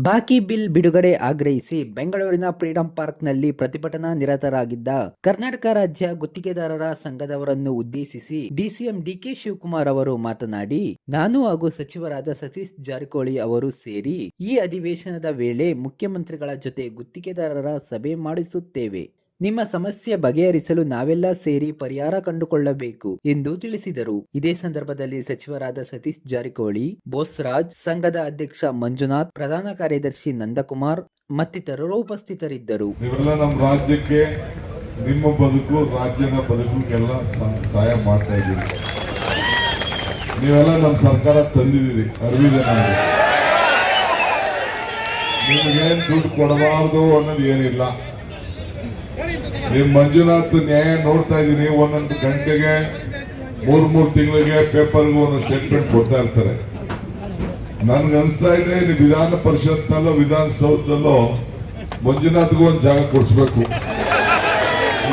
ಬಾಕಿ ಬಿಲ್ ಬಿಡುಗಡೆ ಆಗ್ರಹಿಸಿ ಬೆಂಗಳೂರಿನ ಫ್ರೀಡಂ ಪಾರ್ಕ್ನಲ್ಲಿ ಪ್ರತಿಭಟನಾ ನಿರತರಾಗಿದ್ದ ಕರ್ನಾಟಕ ರಾಜ್ಯ ಗುತ್ತಿಗೆದಾರರ ಸಂಘದವರನ್ನು ಉದ್ದೇಶಿಸಿ ಡಿಸಿಎಂ ಡಿಕೆ ಶಿವಕುಮಾರ್ ಅವರು ಮಾತನಾಡಿ, ನಾನು ಹಾಗೂ ಸಚಿವರಾದ ಸತೀಶ್ ಜಾರಕಿಹೊಳಿ ಅವರು ಸೇರಿ ಈ ಅಧಿವೇಶನದ ವೇಳೆ ಮುಖ್ಯಮಂತ್ರಿಗಳ ಜೊತೆ ಗುತ್ತಿಗೆದಾರರ ಸಭೆ ಮಾಡಿಸುತ್ತೇವೆ. ನಿಮ್ಮ ಸಮಸ್ಯೆ ಬಗೆಹರಿಸಲು ನಾವೆಲ್ಲ ಸೇರಿ ಪರಿಹಾರ ಕಂಡುಕೊಳ್ಳಬೇಕು ಎಂದು ತಿಳಿಸಿದರು. ಇದೇ ಸಂದರ್ಭದಲ್ಲಿ ಸಚಿವರಾದ ಸತೀಶ್ ಜಾರಕಿಹೊಳಿ, ಬೋಸ್ರಾಜ್, ಸಂಘದ ಅಧ್ಯಕ್ಷ ಮಂಜುನಾಥ್, ಪ್ರಧಾನ ಕಾರ್ಯದರ್ಶಿ ನಂದಕುಮಾರ್ ಮತ್ತಿತರರು ಉಪಸ್ಥಿತರಿದ್ದರು. ನಮ್ಮ ರಾಜ್ಯಕ್ಕೆ, ನಿಮ್ಮ ಬದುಕು, ರಾಜ್ಯದ ಬದುಕಿಗೆಲ್ಲ ಸಹಾಯ ಮಾಡ್ತಾ ಇದ್ದೀರಿ. ನೀವೆಲ್ಲ ನಮ್ಮ ಸರ್ಕಾರ ತಂದಿದ್ದೀರಿ, ಅರಿವಿದೆ ನಮಗೆ. ನಿಮಗೇನು ದುಡ್ಡು ಕೊಡಬಾರ್ದು ಅನ್ನೋದು ಏನಿಲ್ಲ. ನೀವು ಮಂಜುನಾಥ್ ನ್ಯಾಯ ನೋಡ್ತಾ ಇದ್ದೀನಿ. ಒಂದೊಂದು ಗಂಟೆಗೆ 3 ತಿಂಗಳಿಗೆ ಪೇಪರ್ಗೂ ಒಂದು ಸ್ಟೇಟ್ಮೆಂಟ್ ಕೊಡ್ತಾ ಇರ್ತಾರೆ. ನನ್ಗೆ ಅನ್ಸ್ತಾ ಇದೆ, ನೀವು ವಿಧಾನ ಪರಿಷತ್ನಲ್ಲೋ ವಿಧಾನಸೌಧದಲ್ಲೋ ಮಂಜುನಾಥ್ಗೂ ಒಂದು ಜಾಗ ಕೊಡಿಸ್ಬೇಕು.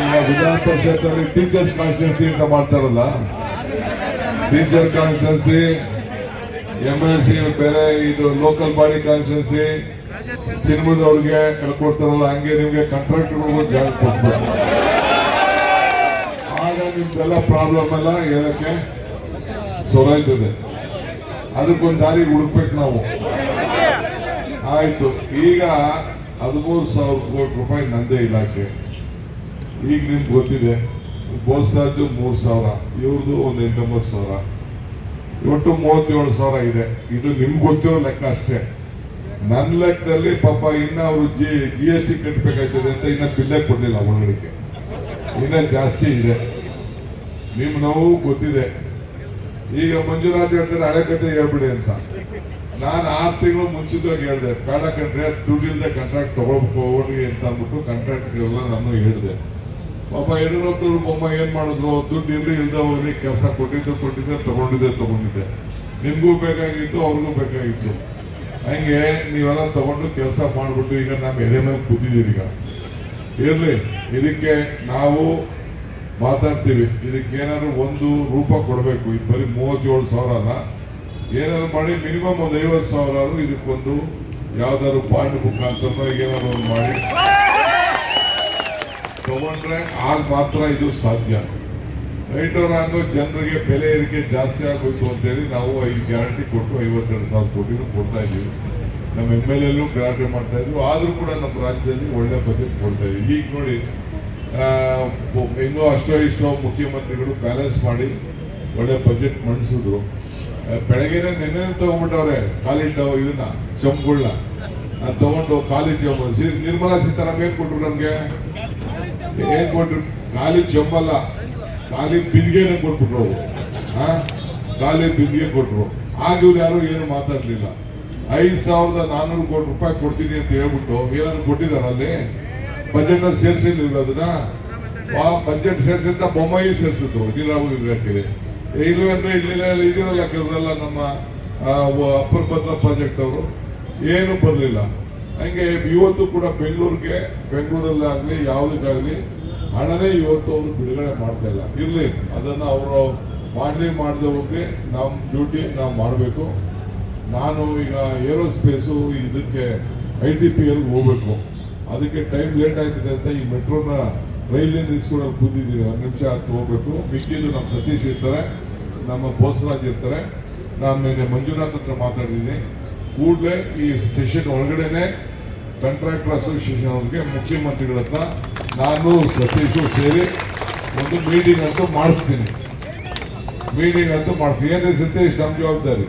ಈಗ ವಿಧಾನ ಪರಿಷತ್ ಅಲ್ಲಿ ಟೀಚರ್ಸ್ ಕಾನ್ಸ್ಟಿಟ್ಯೂನ್ಸಿ ಅಂತ ಮಾಡ್ತಾರಲ್ಲ, ಟೀಚರ್ ಕಾನ್ಸ್ಟಿಟ್ಯೂನ್ಸಿ, MLC ಬೇರೆ, ಇದು ಲೋಕಲ್ ಬಾಡಿ ಕಾನ್ಸ್ಟಿಟ್ಯೂನ್ಸಿ, ಸಿನಿಮಾದವ್ರಿಗೆ ಕೊಡ್ತಾರಲ್ಲ, ಹಂಗೆ ನಿಮ್ಗೆ ಕಾಂಟ್ರಾಕ್ಟರ್ಗಳಿಗೂ ಜಾಗ ಕೊಡಿಸ್ಬೇಕು. ಆಗ ನಿಮ್ದೆಲ್ಲ ಪ್ರಾಬ್ಲಮ್ ಎಲ್ಲ ಹೇಳಕ್ಕೆ ಸೊರಾಯ್ತದೆ. ಅದಕ್ಕೊಂದು ದಾರಿ ಹುಡುಕ್ಬೇಕು ನಾವು. ಆಯ್ತು, ಈಗ 13,000 ಕೋಟಿ ರೂಪಾಯಿ ನಂದೇ ಇಲಾಖೆ. ಈಗ ನಿಮ್ಗೆ ಗೊತ್ತಿದೆ, ಬೋಸ್ರಾಜು 3,000, ಇವ್ರದ್ದು ಒಂದು 8,900, ಒಟ್ಟು 37,000 ಇದೆ. ಇದು ನಿಮ್ಗೆ ಗೊತ್ತಿರೋ ಲೆಕ್ಕ ಅಷ್ಟೇ. ನನ್ನ ಲೆಕ್ಕದಲ್ಲಿ ಪಾಪ ಇನ್ನ ಅವರು GST ಕಟ್ಟಬೇಕಾಗ್ತದೆ ಅಂತ ಇನ್ನ ಬಿಲ್ಲೇ ಕೊಡ್ಲಿಲ್ಲ. ಒಳಗಡೆಗೆ ಇನ್ನ ಜಾಸ್ತಿ ಇದೆ. ನಿಮ್ ನೋವು ಗೊತ್ತಿದೆ. ಈಗ ಮಂಜುನಾಥ್ ಹೇಳ್ತಾರೆ ಹಳೆ ಕತೆ ಹೇಳ್ಬಿಡಿ ಅಂತ. ನಾನು 6 ತಿಂಗಳು ಮುಂಚಿತವಾಗಿ ಹೇಳಿದೆ, ಬೇಡ ಕಂಡ್ರೆ ದುಡ್ಡಿಲ್ಲದೆ ಕಾಂಟ್ರಾಕ್ಟ್ ತಗೊಳ್ಕೋಗಿ ಅಂತ ಅಂದ್ಬಿಟ್ಟು ಕಾಂಟ್ರಾಕ್ಟ್ಗೆಲ್ಲ ನಾನು ಹೇಳಿದೆ. ಪಾಪ ಯಡಿಯೂರಪ್ಪನವ್ರು ಬೊಮ್ಮ ಏನ್ ಮಾಡಿದ್ರು, ದುಡ್ಡು ಇರ್ಲಿ ಇಲ್ದ ಹೋಗ್ಲಿ, ಕೆಲಸ ಕೊಟ್ಟಿದ್ದೆ ತಗೊಂಡಿದ್ದೆ. ನಿಮ್ಗೂ ಬೇಕಾಗಿತ್ತು, ಅವ್ರಿಗೂ ಬೇಕಾಗಿತ್ತು. ಹಂಗೆ ನೀವೆಲ್ಲ ತಗೊಂಡು ಕೆಲಸ ಮಾಡ್ಬಿಟ್ಟು ಈಗ ನಮ್ಮ ಎದೆ ಮೇಲೆ ಕೂತಿದ್ದೀವಿ. ಈಗ ಇರ್ಲಿ, ಇದಕ್ಕೆ ನಾವು ಮಾತಾಡ್ತೀವಿ. ಇದಕ್ಕೆ ಏನಾದ್ರು ಒಂದು ರೂಪ ಕೊಡಬೇಕು. ಇದು ಬರೀ 37,000 ಅಲ್ಲ, ಏನಾದ್ರು ಮಾಡಿ ಮಿನಿಮಮ್ ಒಂದು 50,000 ಇದಕ್ಕೊಂದು ಯಾವ್ದಾದ್ರು ಬಾಂಡ್ ಮುಖಾಂತರ ಏನಾದ್ರು ಒಂದು ಮಾಡಿ ತಗೊಂಡ್ರೆ ಆಗ ಮಾತ್ರ ಇದು ಸಾಧ್ಯ. ರೈಟ್ ಅವ್ರ ಹಂಗೋ ಜನರಿಗೆ ಬೆಲೆ ಏರಿಕೆ ಜಾಸ್ತಿ ಆಗೋಯ್ತು ಅಂತೇಳಿ ನಾವು 5 ಗ್ಯಾರಂಟಿ ಕೊಟ್ಟು 52,000 ಕೋಟಿ ಕೊಡ್ತಾ ಇದ್ದೀವಿ. ನಮ್ಮ MLA ಗ್ಯಾರಂಟಿ ಮಾಡ್ತಾ ಇದ್ವಿ. ಆದ್ರೂ ಕೂಡ ನಮ್ಮ ರಾಜ್ಯದಲ್ಲಿ ಒಳ್ಳೆ ಬಜೆಟ್ ಕೊಡ್ತಾ ಇದ್ದೀವಿ. ಈಗ ನೋಡಿ, ಹೆಂಗೋ ಅಷ್ಟೋ ಇಷ್ಟೋ ಮುಖ್ಯಮಂತ್ರಿಗಳು ಬ್ಯಾಲೆನ್ಸ್ ಮಾಡಿ ಒಳ್ಳೆ ಬಜೆಟ್ ಮಂಡಿಸಿದ್ರು. ಬೆಳಗ್ಗೆನೆ ನೆನ್ನೆ ತಗೊಂಡ್ಬಿಟ್ಟವ್ರೆ ಇದನ್ನ ಚಂಬುಗಳನ್ನ ತಗೊಂಡು ಖಾಲಿ ಜಂಬ. ನಿರ್ಮಲಾ ಸೀತಾರಾಮನ್ ಏನ್ ಕೊಟ್ರು ನಮ್ಗೆ? ಏನ್ ಕೊಟ್ರು? ಖಾಲಿ ಜಂಬಲ್ಲ, ಖಾಲಿ ಬಿಂದಿಗೆನೆ ಕೊಟ್ಬಿಟ್ರು. ಖಾಲಿ ಬಿಂದಿಗೆ ಕೊಟ್ರು. ಆಗ ಇವ್ರು ಯಾರು ಏನು ಮಾತಾಡ್ಲಿಲ್ಲ. 5,400 ಕೋಟಿ ರೂಪಾಯಿ ಕೊಡ್ತೀನಿ ಅಂತ ಹೇಳ್ಬಿಟ್ಟು ಏನಾದ್ರು ಕೊಟ್ಟಿದಾರ? ಅಲ್ಲಿ ಬಜೆಟ್ ಅಲ್ಲಿ ಸೇರಿಸಿರ್ಲಿಲ್ಲ. ಅದನ್ನ ಬಜೆಟ್ ಸೇರಿಸಿದ್ದ ಬೊಮ್ಮಾಯಿ ಸೇರಿಸಿದ್ರು ನೀರಾವರಿ ಇಲಾಖೆಗೆ. ಇಲ್ವಂದ್ರೆ ಇದಿರಲ್ಲ ಕೆಲವರೆಲ್ಲ ನಮ್ಮ ಅಪ್ಪರ್ ಭದ್ರಾ ಪ್ರಾಜೆಕ್ಟ್ ಅವರು ಏನು ಬರಲಿಲ್ಲ. ಹಂಗೆ ಇವತ್ತು ಕೂಡ ಬೆಂಗಳೂರಲ್ಲಾಗ್ಲಿ ಯಾವುದಕ್ಕಾಗ್ಲಿ ಹಣನೇ ಇವತ್ತು ಅವರು ಬಿಡುಗಡೆ ಮಾಡ್ತಾ ಇಲ್ಲ. ಇರ್ಲಿ, ಅದನ್ನ ಅವರು ಮಾಡದೆ ಹೋಗಿ ನಮ್ಮ ಡ್ಯೂಟಿ ನಾವು ಮಾಡಬೇಕು. ನಾನು ಈಗ ಏರೋಸ್ಪೇಸು ಇದಕ್ಕೆ ITPL ಹೋಗ್ಬೇಕು. ಅದಕ್ಕೆ ಟೈಮ್ ಲೇಟ್ ಆಯ್ತದೆ ಅಂತ ಈ ಮೆಟ್ರೋನ ರೈಲ್ ನಿಲ್ಸ್ಕೊಳ್ಳೋಕೆ ಕೂತಿದ್ದೀವಿ. 1 ನಿಮಿಷ ಹತ್ತು ಹೋಗ್ಬೇಕು. ಮಿಕ್ಕಿದ್ದು ನಮ್ಮ ಸತೀಶ್ ಇರ್ತಾರೆ, ನಮ್ಮ ಬೋಸ್ರಾಜ್ ಇರ್ತಾರೆ. ನಾನು ನಿನ್ನೆ ಮಂಜುನಾಥ್ ಹತ್ರ ಮಾತಾಡಿದ್ದೀನಿ. ಕೂಡಲೇ ಈ ಸೆಷನ್ ಒಳಗಡೆನೆ ಕಾಂಟ್ರಾಕ್ಟರ್ ಅಸೋಸಿಯೇಷನ್ ಅವ್ರಿಗೆ ಮುಖ್ಯಮಂತ್ರಿಗಳ ಹತ್ರ ನಾನು ಸತೀಶು ಸೇರಿ ಒಂದು ಮೀಟಿಂಗ್ ಅಂತೂ ಮಾಡಿಸ್ತೀನಿ. ಏನ್ರಿ ಸತೀಶ್, ನಮ್ಮ ಜವಾಬ್ದಾರಿ.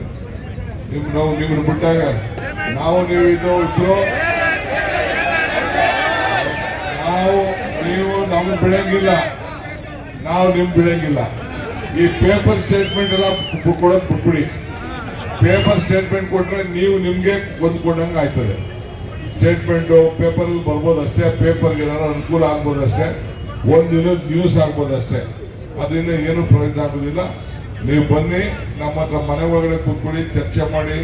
ನಿಮ್ಮನ್ನು ಬಿಟ್ಟಾಗ ನಾವು ನೀವು ಇಬ್ರು ನೀವು ನಮ್ಗೆ ಬಿಡಂಗಿಲ್ಲ, ನಾವು ನಿಮ್ಗೆ ಬಿಡಂಗಿಲ್ಲ. ಈ ಪೇಪರ್ ಸ್ಟೇಟ್ಮೆಂಟ್ ಎಲ್ಲ ಕೊಡೋದು ಬಿಟ್ಬಿಡಿ. ಪೇಪರ್ ಸ್ಟೇಟ್ಮೆಂಟ್ ಕೊಟ್ರೆ ನೀವು ನಿಮ್ಗೆ ಹೊಂದ್ಕೊಂಡಂಗೆ ಆಯ್ತದೆ. ಸ್ಟೇಟ್ಮೆಂಟು ಪೇಪರ್ ಬರ್ಬೋದಷ್ಟೇ, ಪೇಪರ್ಗೆ ಏನಾದ್ರು ಅನುಕೂಲ ಆಗ್ಬೋದಷ್ಟೇ, ಒಂದಿನ ನ್ಯೂಸ್ ಆಗ್ಬೋದಷ್ಟೇ. ಅದರಿಂದ ಏನು ಪ್ರಯೋಜನ ಆಗೋದಿಲ್ಲ. ನೀವು ಬನ್ನಿ, ನಮ್ಮ ಹತ್ರ ಮನೆ ಒಳಗಡೆ ಕೂತ್ಕೊಳ್ಳಿ, ಚರ್ಚೆ ಮಾಡಿ,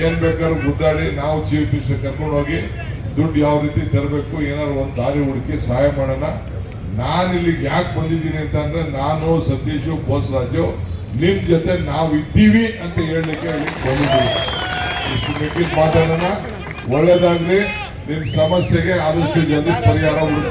ಏನ್ ಬೇಕಾದ್ರೂ ಗುದ್ದಾಡಿ, ನಾವು ಚೀಫ್ ಮಿನಿಸ್ಟರ್ ಕರ್ಕೊಂಡು ಹೋಗಿ ದುಡ್ಡು ಯಾವ ರೀತಿ ತರಬೇಕು, ಏನಾದ್ರು ಒಂದು ದಾರಿ ಹುಡುಕಿ ಸಹಾಯ ಮಾಡೋಣ. ನಾನು ಇಲ್ಲಿಗೆ ಯಾಕೆ ಬಂದಿದ್ದೀನಿ ಅಂತ ಅಂದ್ರೆ, ನಾನು ಸತೀಶು ಬೋಸ್ರಾಜು ನಿಮ್ ಜೊತೆ ನಾವು ಇದ್ದೀವಿ ಅಂತ ಹೇಳಲಿಕ್ಕೆ ಬಂದಿದ್ದೀವಿ. ಇಷ್ಟು ಮಿಕ್ಕಿದ್ ಮಾತಾಡೋಣ. ಒಳ್ಳೇದಾಗ್ಲಿ. ನಿಮ್ ಸಮಸ್ಯೆಗೆ ಆದಷ್ಟು ಜಲ್ದಿ ಪರಿಹಾರ ಹುಡುಕ್ತೀನಿ.